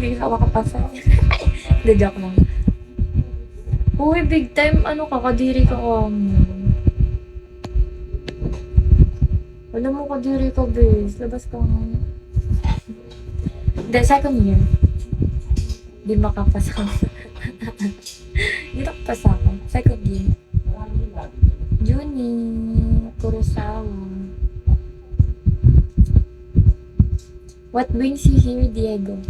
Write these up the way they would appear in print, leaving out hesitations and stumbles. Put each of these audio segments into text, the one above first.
hindi ka makapasa. Hindi, joke lang. Uy, big time, ano ka, kadiri ka ka. Alam mo, kadiri ka, bes. Labas ka nga. The second year, di makapasa. Hindi nakapasa ako. Second year. Juni, Kurosawa. What brings you here, Diego?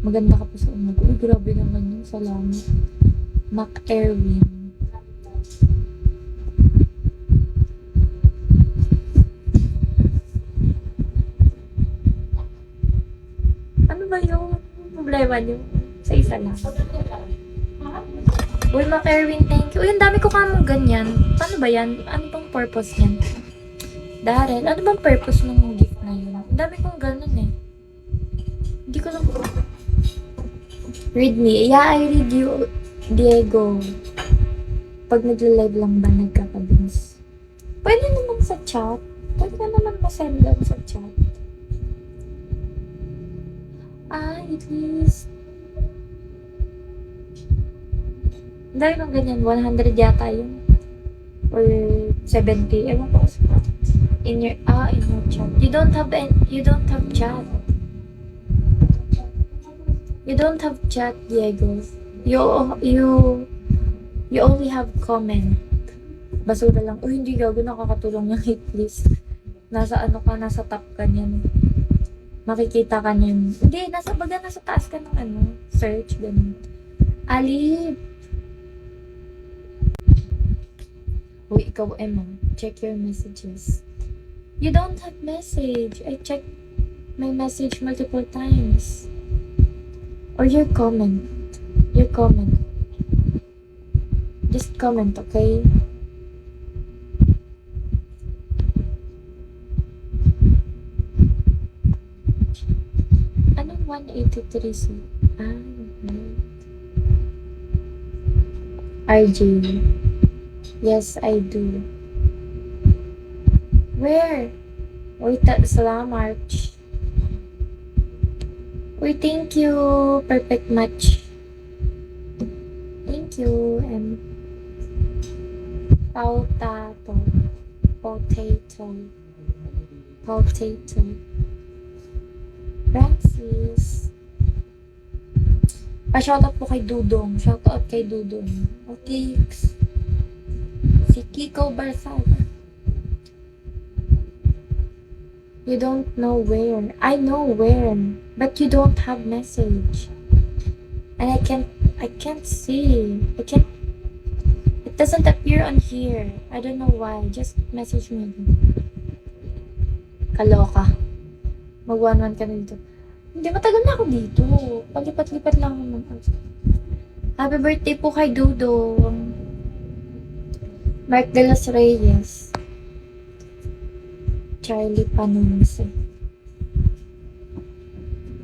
Maganda ka pa sa umaga. Uy, grabe naman yun. Salamat. Mac Erwin. Ano ba yung problema niyo? Sa isa lang. Uy, Mac Erwin, thank you. Uy, ang dami ko kamong ganyan. Paano ba yan? Ano bang purpose niyan? Darren, ano bang purpose ng gift na yun? Ang dami kong ganun eh. Hindi ko lang... Read me. Yeah, I read you, Diego. Pag nagla-live lang ba nagkakabins? Pwede naman sa chat. Pwede ka naman masend lang sa chat. At least... Dahil nung ganyan, 100 yata yun. Or 70. Ewan ko. In your chat. You don't have chat. You don't have chat, Diego. You only have comment. Basura lang. Oh, hindi gago, nakakatulong yung hit list. Nasa nasa top ka niyan. Makikita ka niyan. Hindi, nasa taas ka ng search, ganun. Ali. Uy, ikaw, Emma. Check your messages. You don't have message. I checked my message multiple times. Or your comment. Your comment. Just comment, okay? Anong 183C? Okay. RJ. Yes, I do. Where? Wait, salamat. Uy, thank you. Perfect match. Thank you. And potato. Francis. Pa-shoutout po kay Dudong. Shoutout kay Dudong. Okay. Si Kiko Barsaga. You don't know where. I know where. But you don't have message. And I can't see. It doesn't appear on here. I don't know why. Just message me. Kaloka. Mag-1-1 ka na dito. Hindi, matagal na ako dito. Palipat-lipat lang ako ng... Happy birthday po kay Dudong. Mark de los Reyes. Charlie Panunce.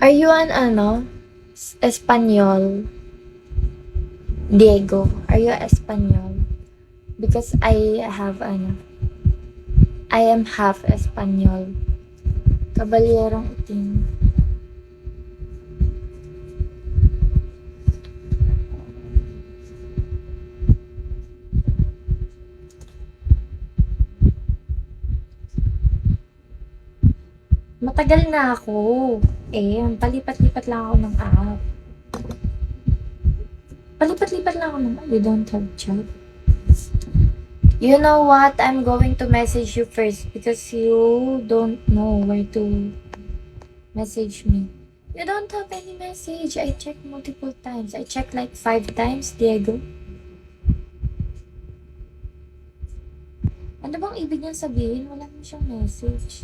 Are you an Espanyol? Diego, are you Espanyol? Because I am half Espanyol. Kabalyerong itim. Matagal na ako. Palipat-lipat lang ako ng app. You don't have chat. You know what? I'm going to message you first because you don't know where to message me. You don't have any message. I checked multiple times. I checked like 5 times, Diego. Ano bang ibig niyang sabihin? Wala mo siyang message.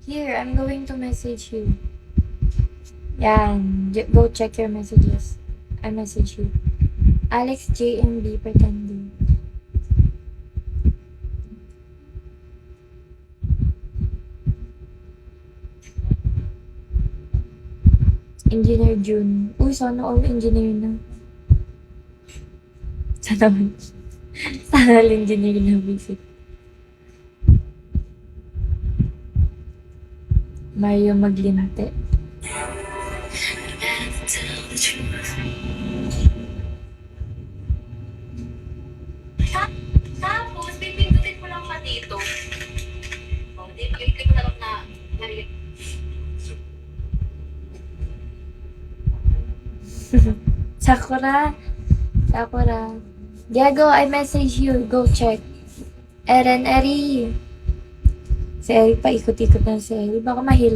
Here, I'm going to message you. Yan. Go check your messages. I message you. Alex JMB pretending. Engineer June. Uy, sana all engineer na. Sana all engineer na visit. Mario Maglinte. Tapos, pipindutin mo lang pa dito. O, di, i-click mo na lang na Maria. Sakura. Sakura. Diego, I message you. Go check. Eri. Si Eri pa ikot-ikot na si Eri. Baka mahilo.